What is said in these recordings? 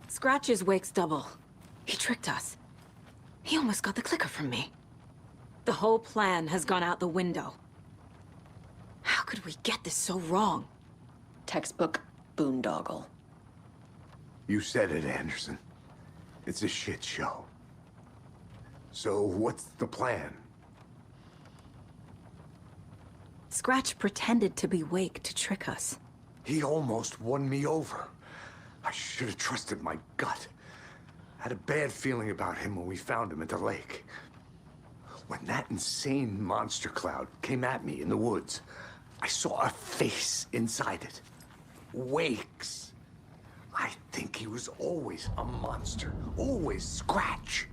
Scratch's wake's double. He tricked us. He almost got the clicker from me. The whole plan has gone out the window. How could we get this so wrong? Textbook boondoggle. You said it, Anderson. It's a shit show. So what's the plan? Scratch pretended to be Wake to trick us. He almost won me over. I should have trusted my gut. I had a bad feeling about him when we found him at the lake. When that insane monster cloud came at me in the woods, I saw a face inside it. Wake's. I think he was always a monster. Always Scratch.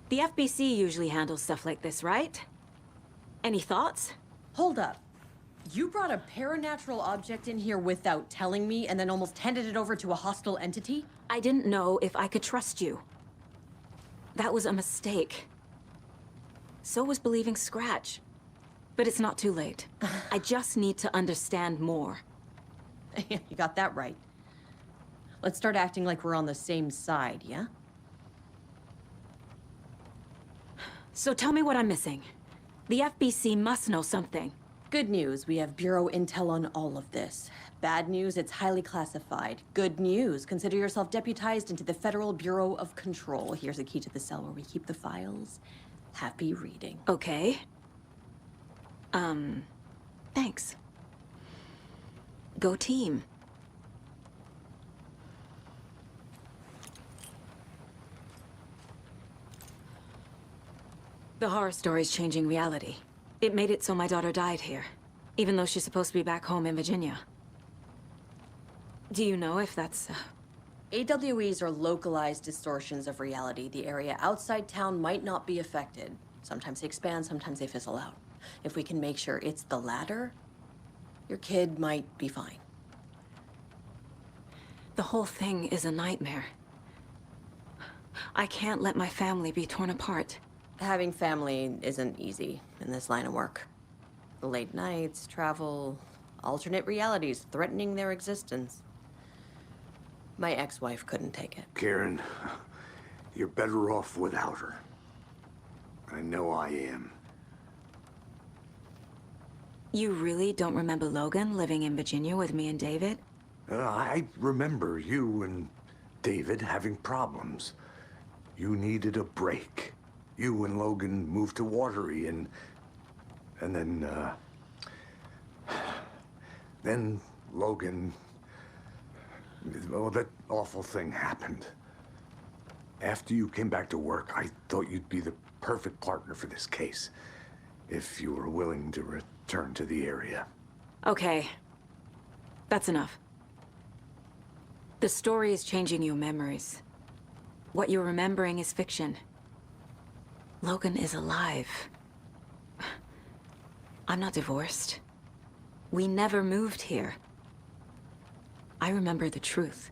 The FBC usually handles stuff like this, right? Any thoughts? Hold up. You brought a paranatural object in here without telling me and then almost handed it over to a hostile entity? I didn't know if I could trust you. That was a mistake. So was believing Scratch. But it's not too late. I just need to understand more. You got that right. Let's start acting like we're on the same side, yeah? So tell me what I'm missing. The FBC must know something. Good news, we have Bureau intel on all of this. Bad news, it's highly classified. Good news, consider yourself deputized into the Federal Bureau of Control. Here's a key to the cell where we keep the files. Happy reading. Okay. Thanks. Go team. The horror story's changing reality. It made it so my daughter died here, even though she's supposed to be back home in Virginia. Do you know if that's... AWEs are localized distortions of reality. The area outside town might not be affected. Sometimes they expand, sometimes they fizzle out. If we can make sure it's the latter, your kid might be fine. The whole thing is a nightmare. I can't let my family be torn apart. Having family isn't easy in this line of work. The late nights, travel, alternate realities threatening their existence. My ex-wife couldn't take it. Karen, you're better off without her. I know I am. You really don't remember Logan living in Virginia with me and David? I remember you and David having problems. You needed a break. You and Logan moved to Watery and then Logan, well, that awful thing happened. After you came back to work, I thought you'd be the perfect partner for this case, if you were willing to return to the area. Okay. That's enough. The story is changing your memories. What you're remembering is fiction. Logan is alive. I'm not divorced. We never moved here. I remember the truth.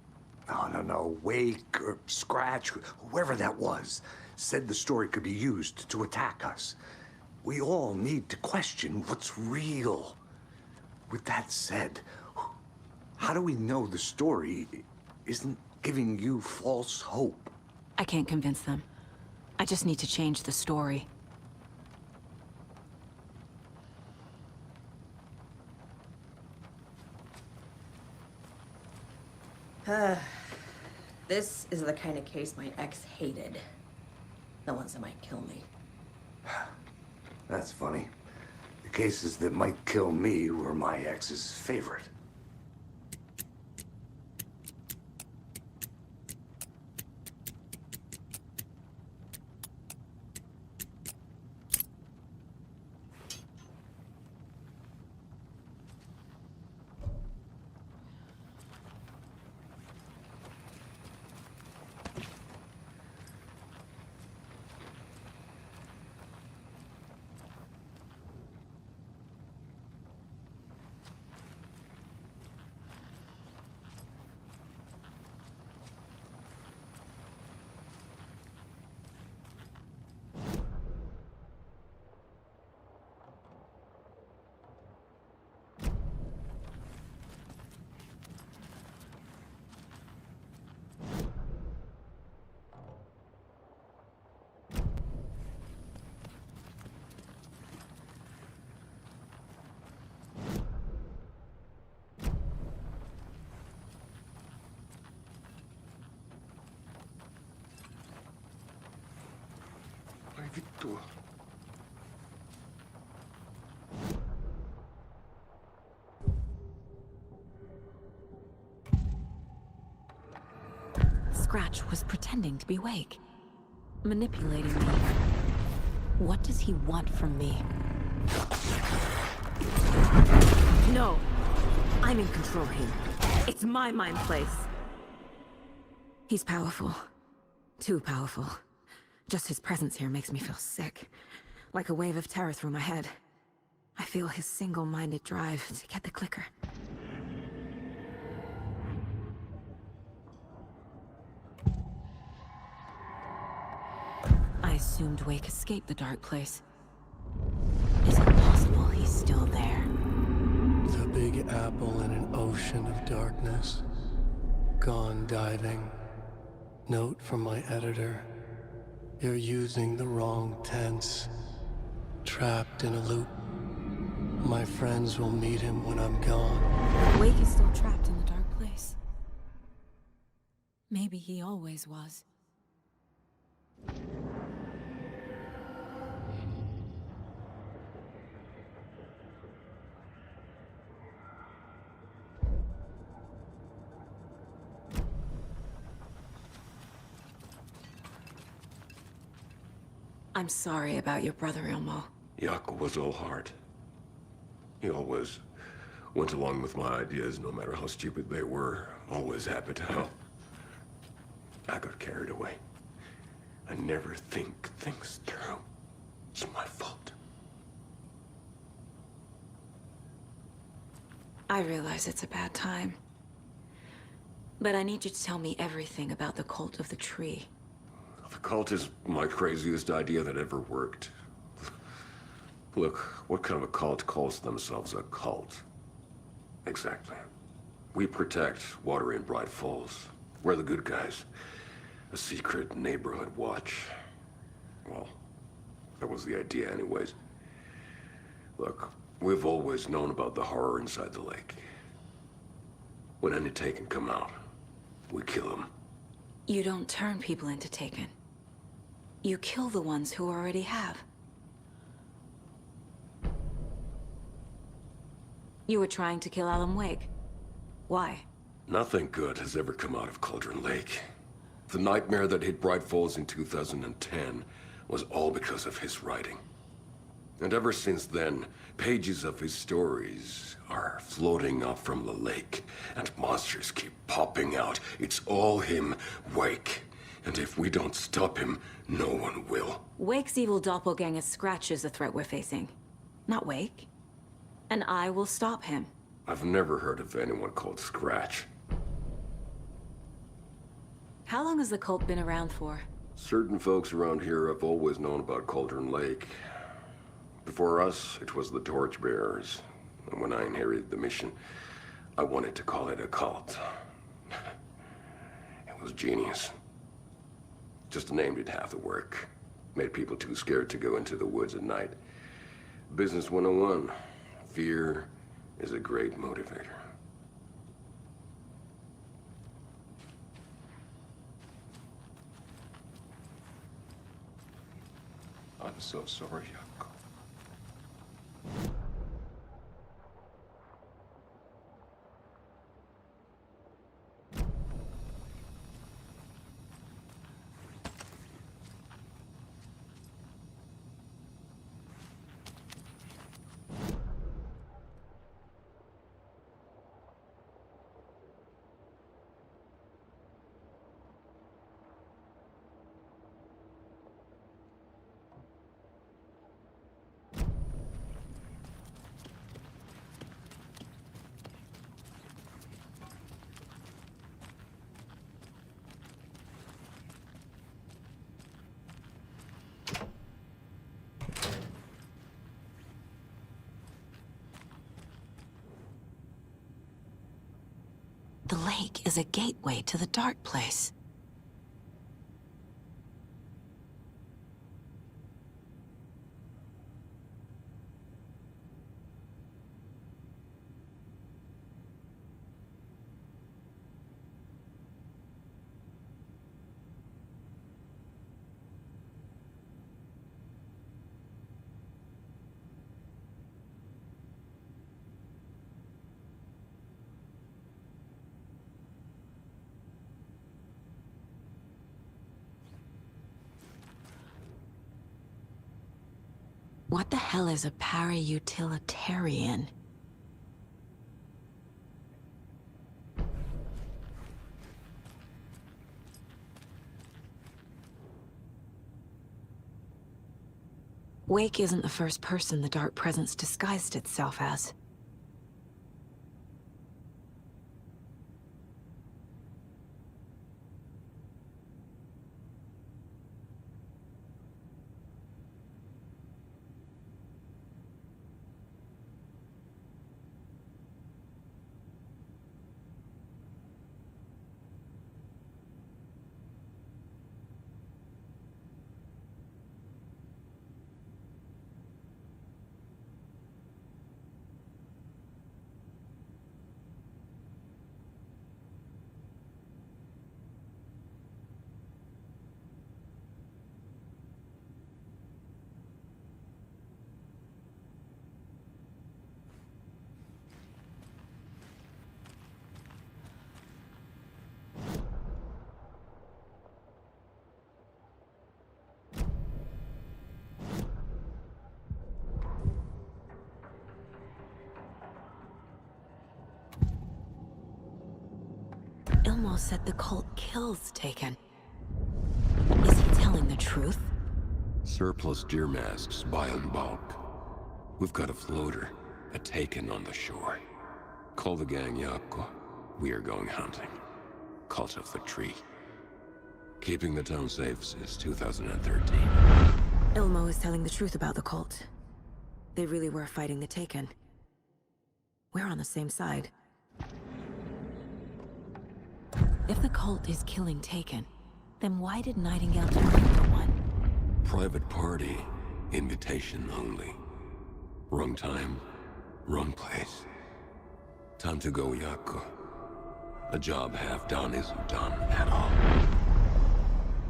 No. Wake or Scratch, whoever that was, said the story could be used to attack us. We all need to question what's real. With that said, how do we know the story isn't giving you false hope? I can't convince them. I just need to change the story. This is the kind of case my ex hated. The ones that might kill me. That's funny. The cases that might kill me were my ex's favorite. vittua. Scratch was pretending to be awake, manipulating me. What does he want from me? No! I'm in control here. It's my mind place. He's powerful. Too powerful. Just his presence here makes me feel sick. Like a wave of terror through my head. I feel his single-minded drive to get the clicker. I assumed Wake escaped the dark place. Is it possible he's still there? The Big Apple in an ocean of darkness. Gone diving. Note from my editor. You're using the wrong tense. Trapped in a loop. My friends will meet him when I'm gone. Wake is still trapped in the dark place. Maybe he always was. I'm sorry about your brother, Ilmo. Jaakko was all heart. He always went along with my ideas, no matter how stupid they were. Always happy to help. I got carried away. I never think things through. It's my fault. I realize it's a bad time. But I need you to tell me everything about the cult of the tree. The cult is my craziest idea that ever worked. Look, what kind of a cult calls themselves a cult? Exactly. We protect Water in Bright Falls. We're the good guys. A secret neighborhood watch. Well, that was the idea anyways. Look, we've always known about the horror inside the lake. When any Taken come out, we kill them. You don't turn people into Taken. You kill the ones who already have. You were trying to kill Alan Wake. Why? Nothing good has ever come out of Cauldron Lake. The nightmare that hit Bright Falls in 2010 was all because of his writing. And ever since then, pages of his stories are floating up from the lake, and monsters keep popping out. It's all him, Wake. And if we don't stop him, no one will. Wake's evil doppelganger Scratch is the threat we're facing, not Wake. And I will stop him. I've never heard of anyone called Scratch. How long has the cult been around for? Certain folks around here have always known about Cauldron Lake. Before us, it was the Torchbearers. And when I inherited the mission, I wanted to call it a cult. It was genius. Just named it half the work. Made people too scared to go into the woods at night. Business 101. Fear is a great motivator. I'm so sorry, Jaakko. The lake is a gateway to the dark place. What the hell is a para-utilitarian? Wake isn't the first person the Dark Presence disguised itself as. Ilmo said the cult kills Taken. Is he telling the truth? Surplus deer masks buy in bulk. We've got a floater, a Taken on the shore. Call the gang Yako. We are going hunting. Cult of the tree. Keeping the town safe since 2013. Ilmo is telling the truth about the cult. They really were fighting the Taken. We're on the same side. If the cult is killing Taken, then why did Nightingale turn into one? Private party. Invitation only. Wrong time, wrong place. Time to go, Yako. A job half done isn't done at all.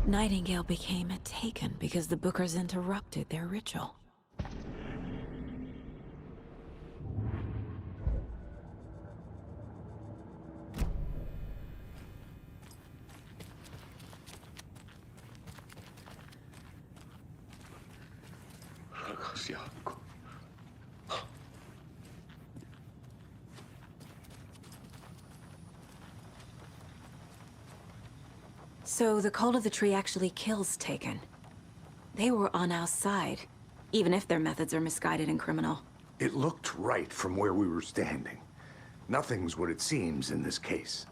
Nightingale became a Taken because the Bookers interrupted their ritual. So the Cult of the Tree actually kills Taken. They were on our side, even if their methods are misguided and criminal. It looked right from where we were standing. Nothing's what it seems in this case.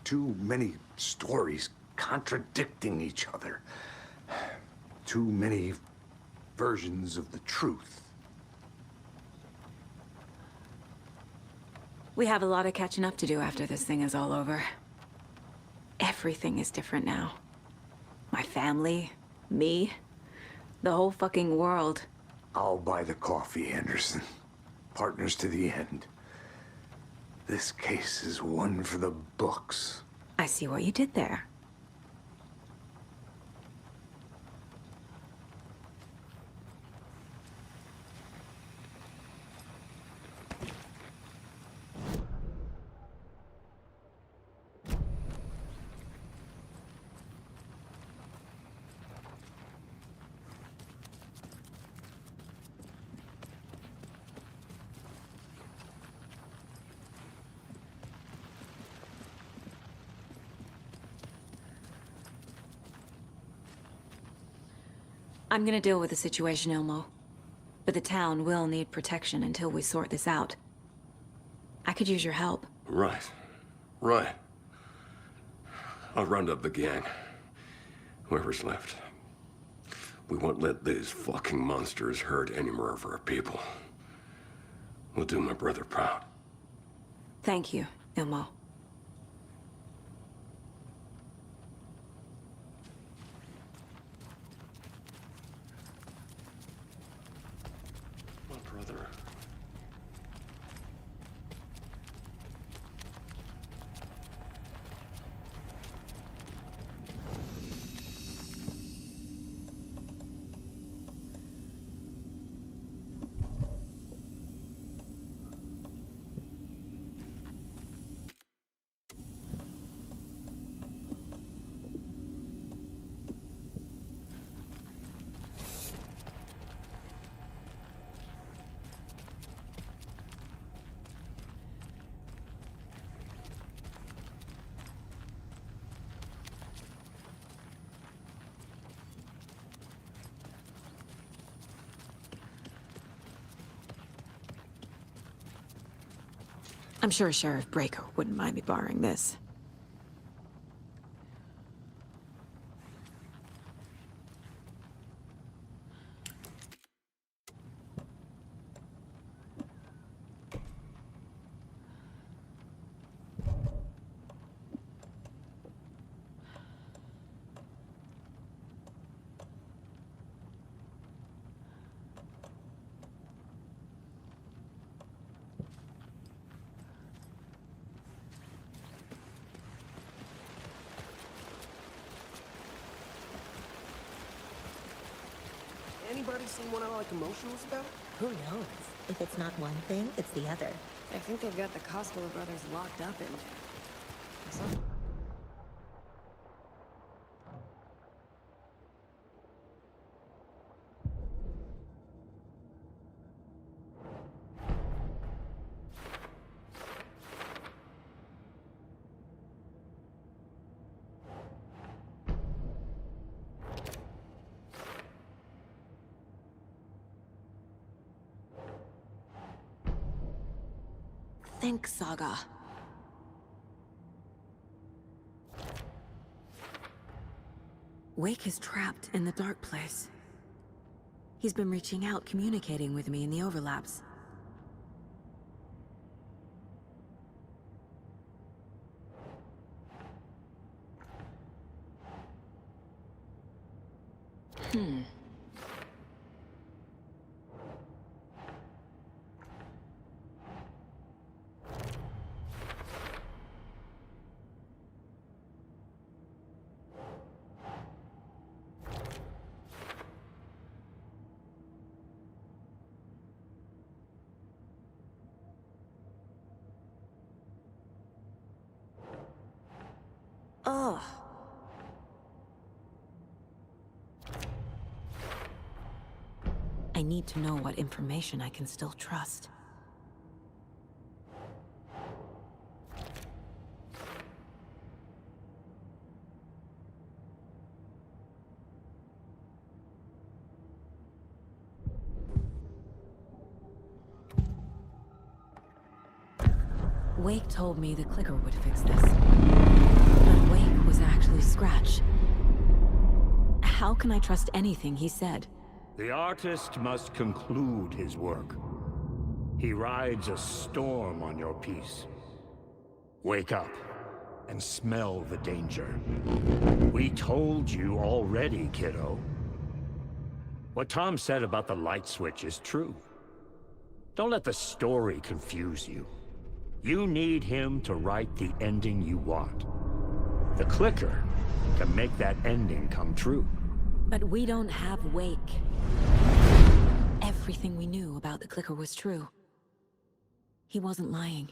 Too many stories contradicting each other. Too many versions of the truth. We have a lot of catching up to do after this thing is all over. Everything is different now. My family, me, the whole fucking world. I'll buy the coffee, Anderson. Partners to the end. This case is one for the books. I see what you did there. I'm gonna deal with the situation, Ilmo. But the town will need protection until we sort this out. I could use your help. Right. Right. I'll round up the gang. Whoever's left. We won't let these fucking monsters hurt any more of our people. We'll do my brother proud. Thank you, Ilmo. My brother. I'm sure Sheriff Breaker wouldn't mind me borrowing this. Anybody seen one I like emotionals about? Who knows? If it's not one thing, it's the other. I think they've got the Cosgrove brothers locked up in jail. Think, Saga. Wake is trapped in the dark place. He's been reaching out, communicating with me in the overlaps. Ugh. I need to know what information I can still trust. Wake told me the clicker would fix this. But Wake was actually Scratch. How can I trust anything he said? The artist must conclude his work. He rides a storm on your piece. Wake up and smell the danger. We told you already, kiddo. What Tom said about the light switch is true. Don't let the story confuse you. You need him to write the ending you want. The clicker can make that ending come true. But we don't have Wake. Everything we knew about the clicker was true. He wasn't lying.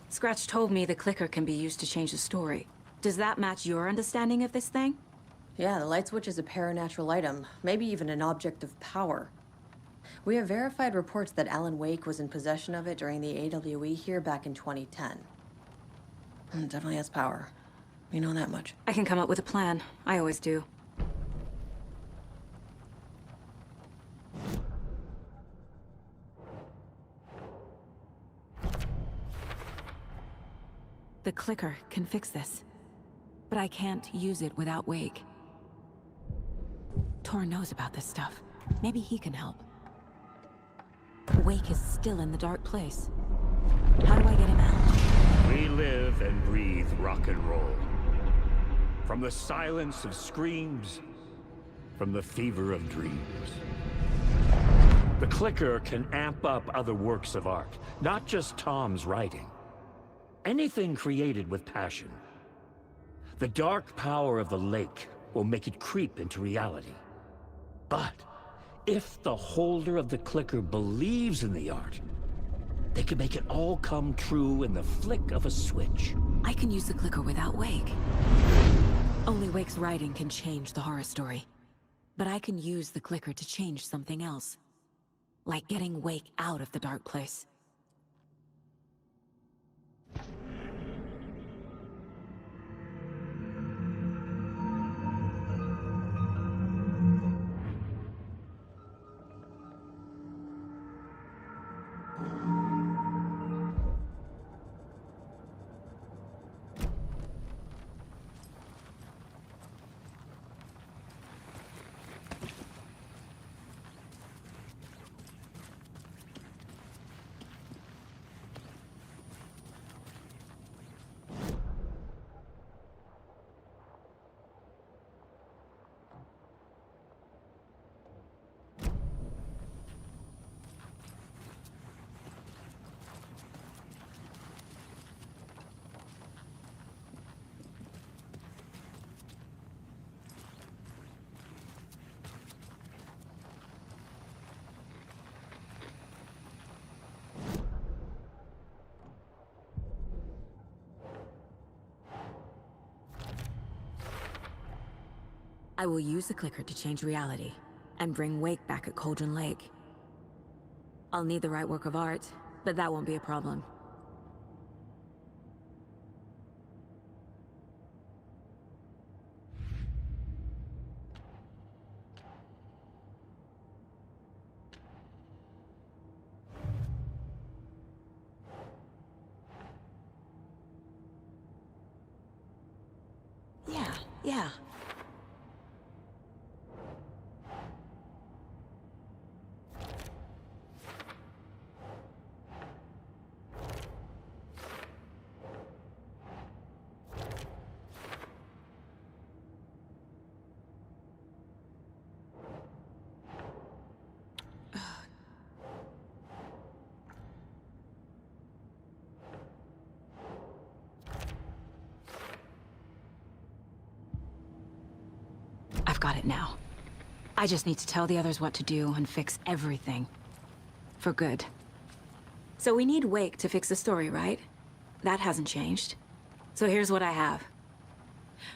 Scratch told me the clicker can be used to change the story. Does that match your understanding of this thing? Yeah, the light switch is a paranatural item, maybe even an object of power. We have verified reports that Alan Wake was in possession of it during the AWE here back in 2010. It definitely has power. We know that much. I can come up with a plan. I always do. The clicker can fix this, but I can't use it without Wake. Tor knows about this stuff. Maybe he can help. Wake is still in the dark place. How do I get him out? We live and breathe rock and roll. From the silence of screams, from the fever of dreams. The clicker can amp up other works of art, not just Tom's writing. Anything created with passion. The dark power of the lake will make it creep into reality. But if the holder of the clicker believes in the art, They can make it all come true in the flick of a switch. I can use the clicker without Wake. Only Wake's writing can change the horror story. But I can use the clicker to change something else. Like getting Wake out of the dark place. I will use the clicker to change reality, and bring Wake back at Cauldron Lake. I'll need the right work of art, but that won't be a problem. Yeah. I've got it now. I just need to tell the others what to do and fix everything. For good. So we need Wake to fix the story, right? That hasn't changed. So here's what I have.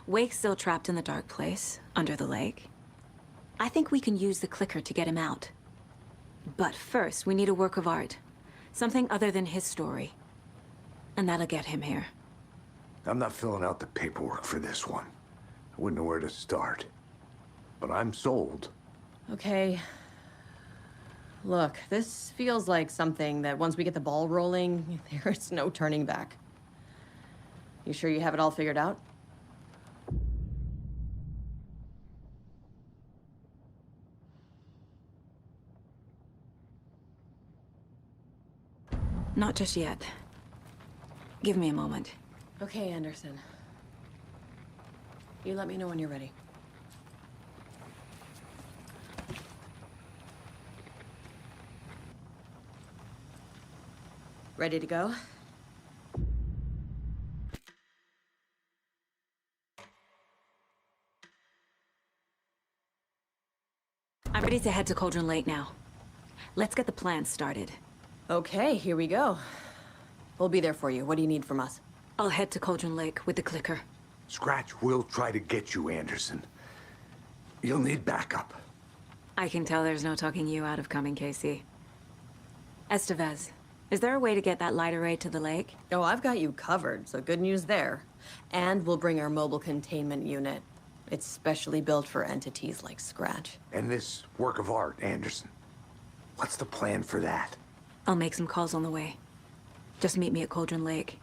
Wake's still trapped in the dark place, under the lake. I think we can use the clicker to get him out. But first, we need a work of art. Something other than his story. And that'll get him here. I'm not filling out the paperwork for this one. I wouldn't know where to start. But I'm sold. Okay. Look, this feels like something that once we get the ball rolling, there's no turning back. You sure you have it all figured out? Not just yet. Give me a moment. Okay, Anderson. You let me know when you're ready. Ready to go? I'm ready to head to Cauldron Lake now. Let's get the plan started. Okay, here we go. We'll be there for you. What do you need from us? I'll head to Cauldron Lake with the clicker. Scratch will try to get you, Anderson. You'll need backup. I can tell there's no talking you out of coming, Casey. Estevez, is there a way to get that light array to the lake? Oh, I've got you covered, so good news there. And we'll bring our mobile containment unit. It's specially built for entities like Scratch. And this work of art, Anderson. What's the plan for that? I'll make some calls on the way. Just meet me at Cauldron Lake.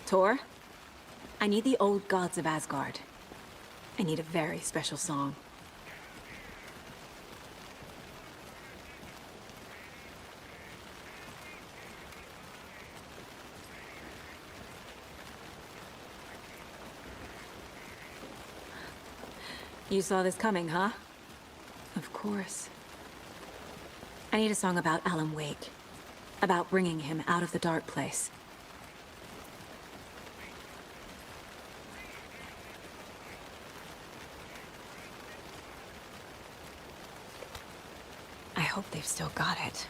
Tor, I need the old gods of Asgard. I need a very special song. You saw this coming, huh? Of course. I need a song about Alan Wake. About bringing him out of the dark place. hope they've still got it.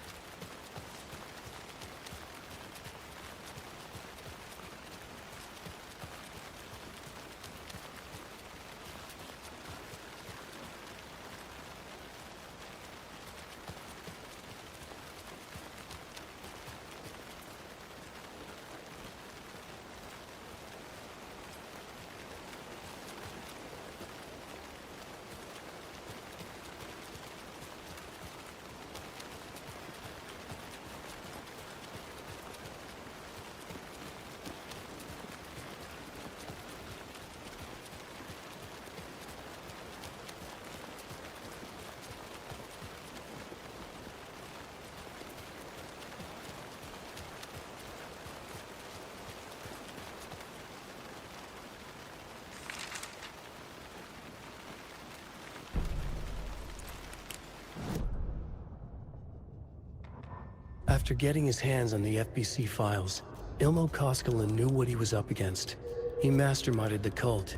After getting his hands on the FBC files, Ilmo Koskinen knew what he was up against. He masterminded the cult.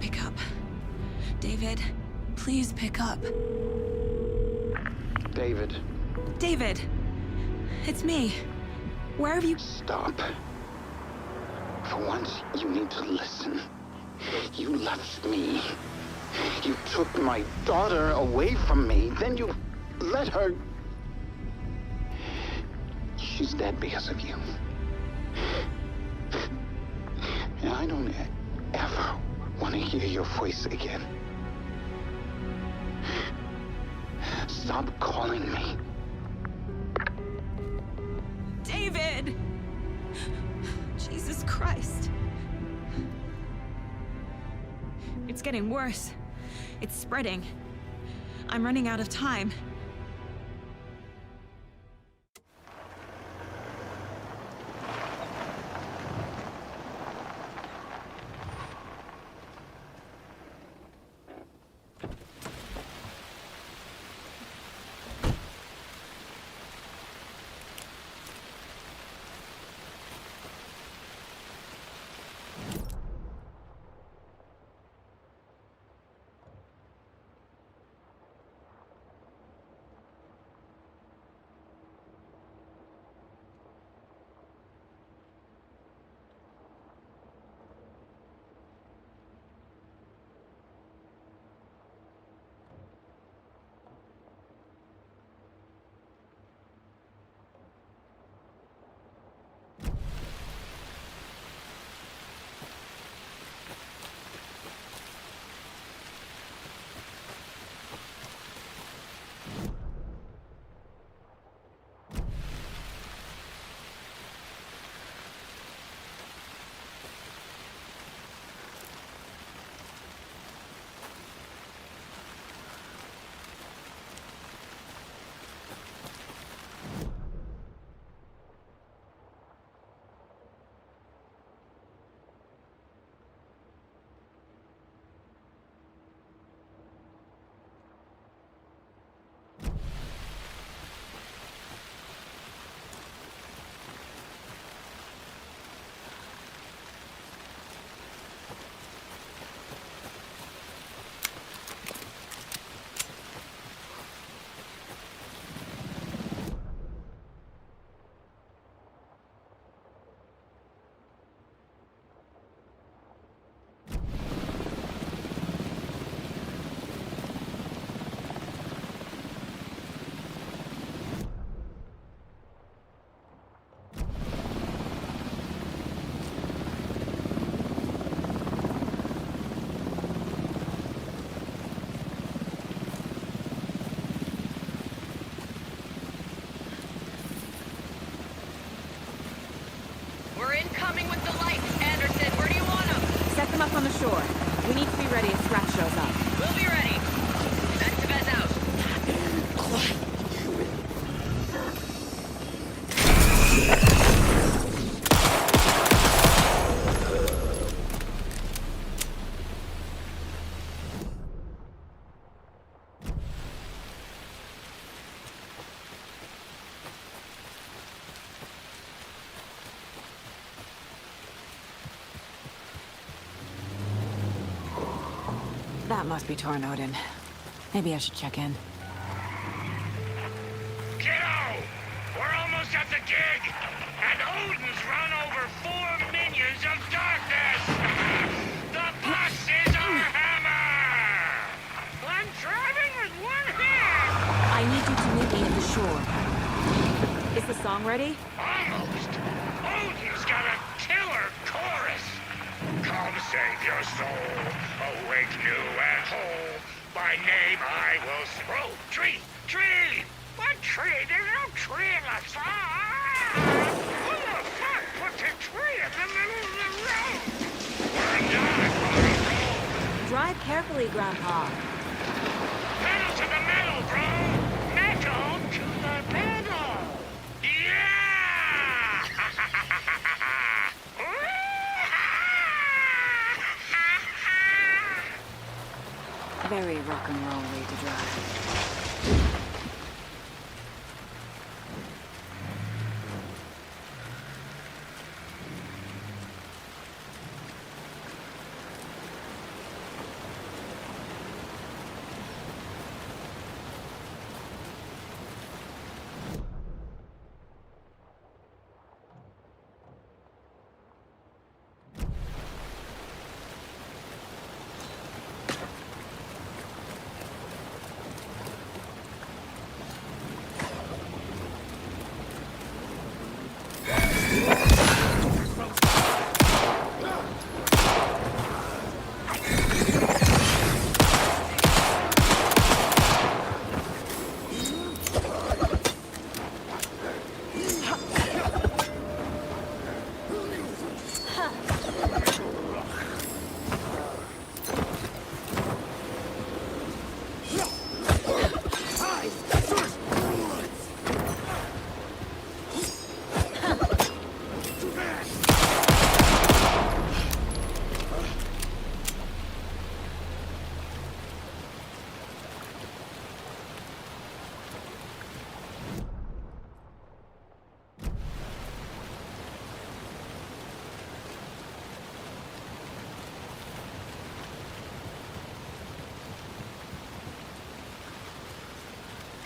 Pick up. David, please pick up. David. David! It's me. Where have you... Stop. For once, you need to listen. You left me. You took my daughter away from me, then you let her... She's dead because of you. And I don't ever want to hear your voice again. Stop calling me. David! Jesus Christ. It's getting worse. It's spreading. I'm running out of time. Up on the shore. We need to be ready if Scratch shows up. We'll be ready. Activa's out. That must be Tornodin. Maybe I should check in. Kiddo! We're almost at the gig! And Odin's run over 4 minions of darkness! The boss is our hammer! I'm driving with one hand! I need you to meet me at the shore. Is the song ready? Almost! Odin's got a killer chorus! Come save your soul, awake new and whole. By name I will throw. Tree! Tree! What tree? There's no tree in the song! Who the fuck puts a tree in the middle of the road? We're not on a roll! Drive carefully, Grandpa. Pedal to the metal, bro! Metal to the metal! Yeah! Very rock and roll way to drive.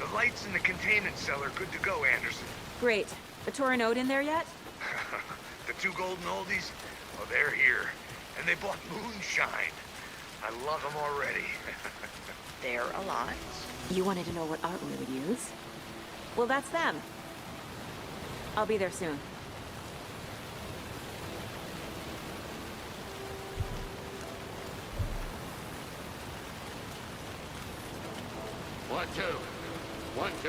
The lights in the containment cell are good to go, Anderson. Great. The Tornodin in there yet? The 2 golden oldies? Well, they're here. And they bought moonshine. I love them already. They're a lot. You wanted to know what art we would use? Well, that's them. I'll be there soon. One, two. 1, 2.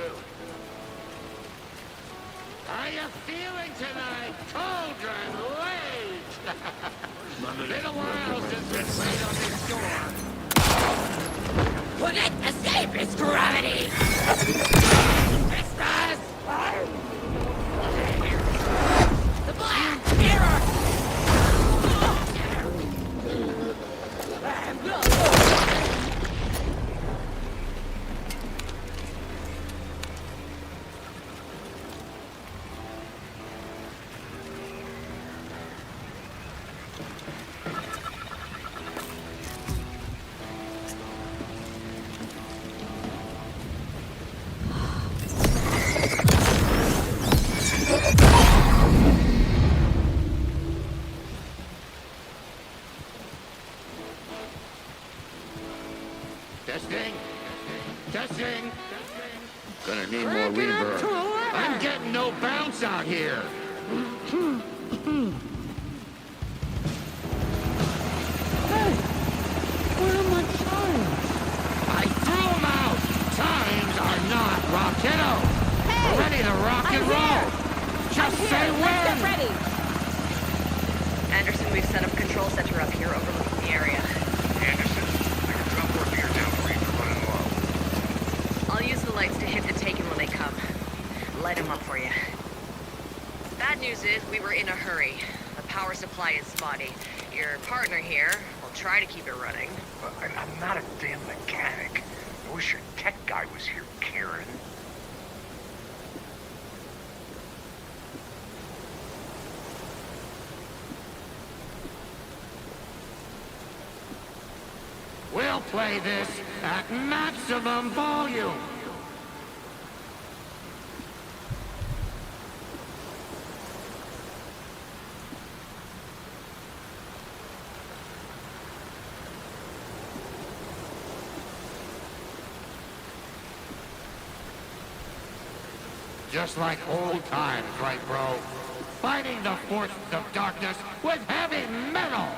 How you feeling tonight? Cauldron late! Been a while since we played on this door. Wouldn't escape its gravity! Christmas! The Black Mirror! Testing. Gonna need more reverb. I'm getting no bounce out here. Hey, where are my chimes? I threw them out. Chimes are not rocketto. Hey, we're ready to rock and roll. Just say when. Let's get ready. Anderson, we've set up a control center up here overlooking the area. Anderson, I can drop more beer down for you for running low. I'll use the lights to hit the taken when they come. Light them up for you. Bad news is we were in a hurry. The power supply is spotty. Your partner here will try to keep it running. Well, I'm not a damn mechanic. I wish your tech guy was here, Karen. We'll play this at maximum volume. Just like old times, right, bro? Fighting the forces of darkness with heavy metal!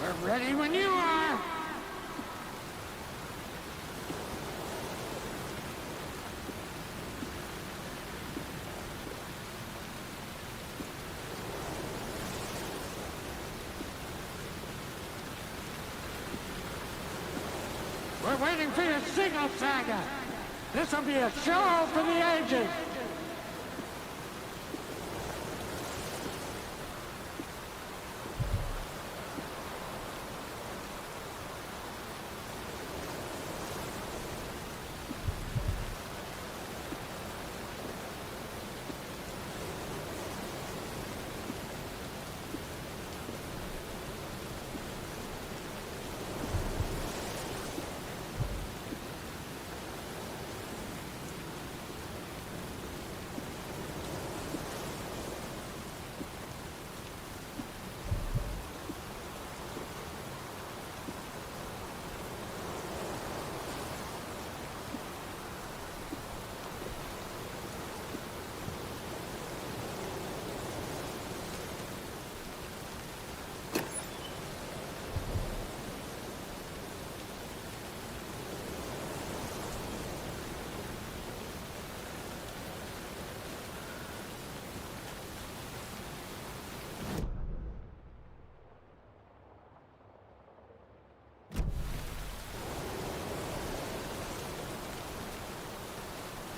We're ready when you are! We're waiting for your signal, Saga. This'll be a show for the ages.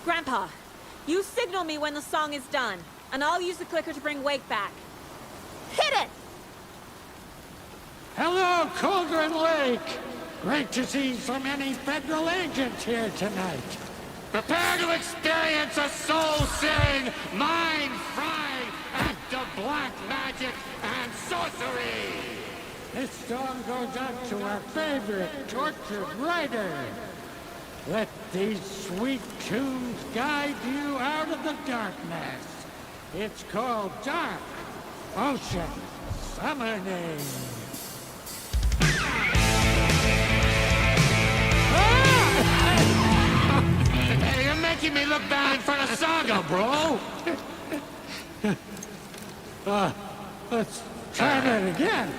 Grandpa, you signal me when the song is done, and I'll use the clicker to bring Wake back. Hit it! Hello, Cauldron Lake! Great to see so many federal agents here tonight. Prepare to experience a soul-searing, mind-frying act of black magic and sorcery! This song goes out to our favorite tortured writer. Let these sweet tunes guide you out of the darkness. It's called Dark Ocean Summoning. Hey, you're making me look bad in front of Saga, bro. Let's try that again.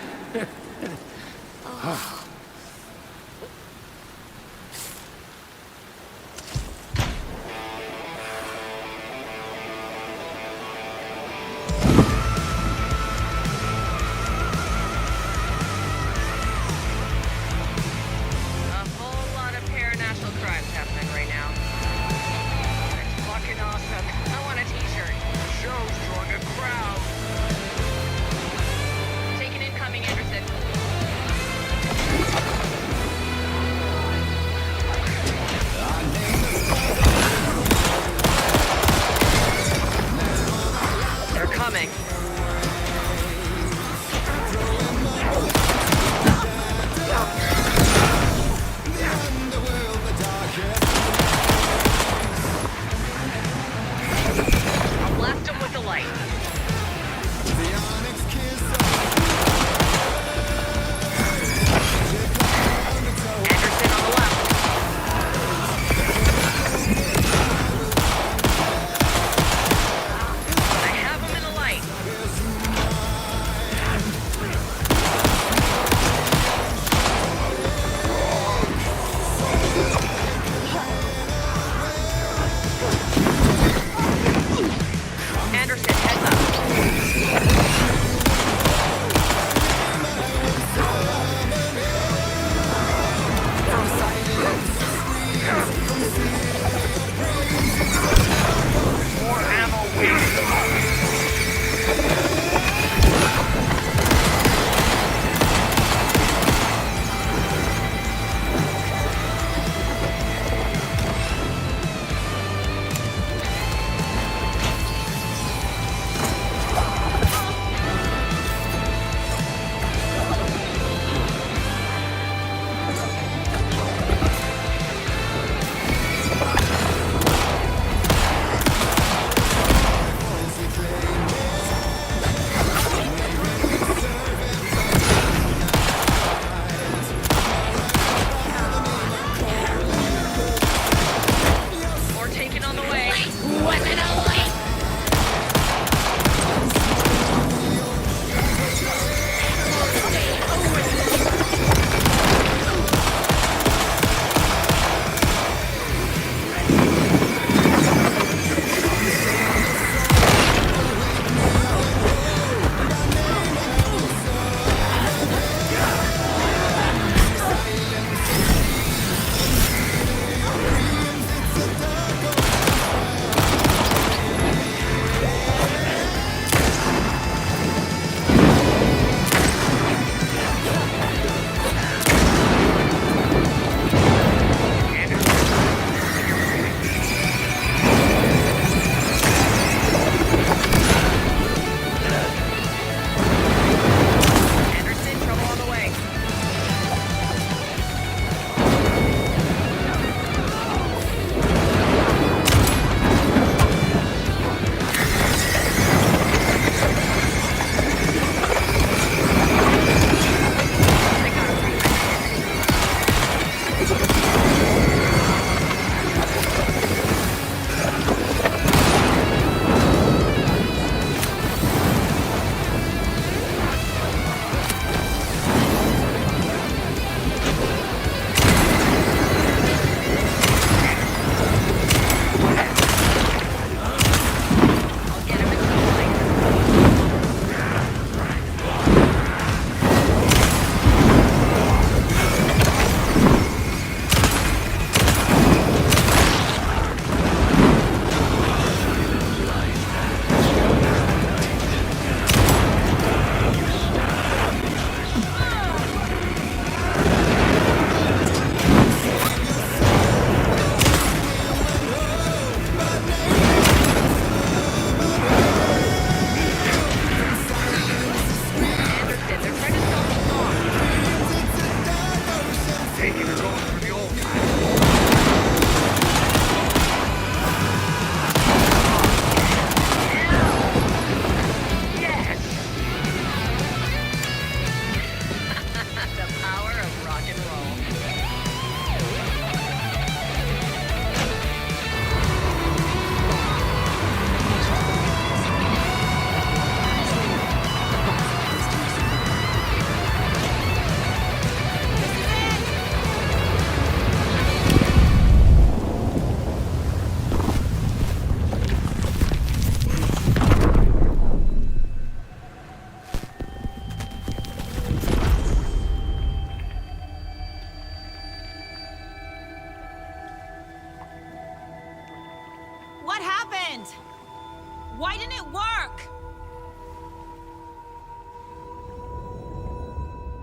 Why didn't it work?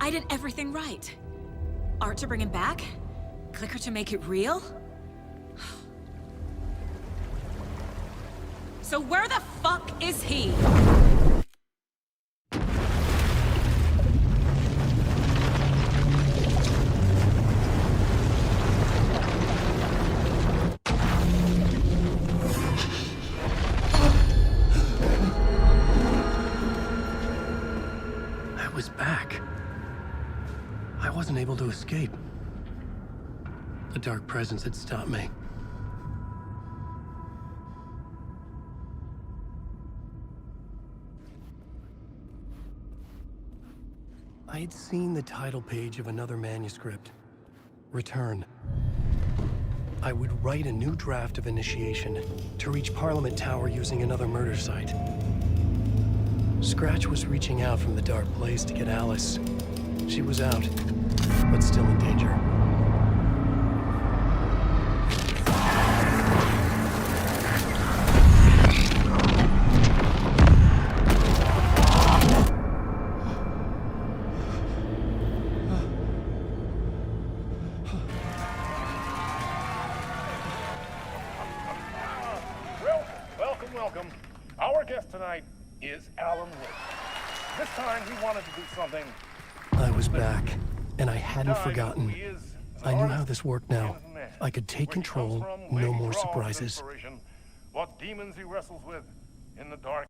I did everything right. Art to bring him back? Clicker to make it real? So where the fuck is he? I was back. I wasn't able to escape. The dark presence had stopped me. I had seen the title page of another manuscript. Return. I would write a new draft of initiation to reach Parliament Tower using another murder site. Scratch was reaching out from the dark place to get Alice. She was out, but still in danger. Welcome. Our guest tonight is Alan Wake. This time he wanted to do something. I was back, and I hadn't forgotten. I knew how this worked now. I could take control, no more surprises. What demons he wrestles with in the dark.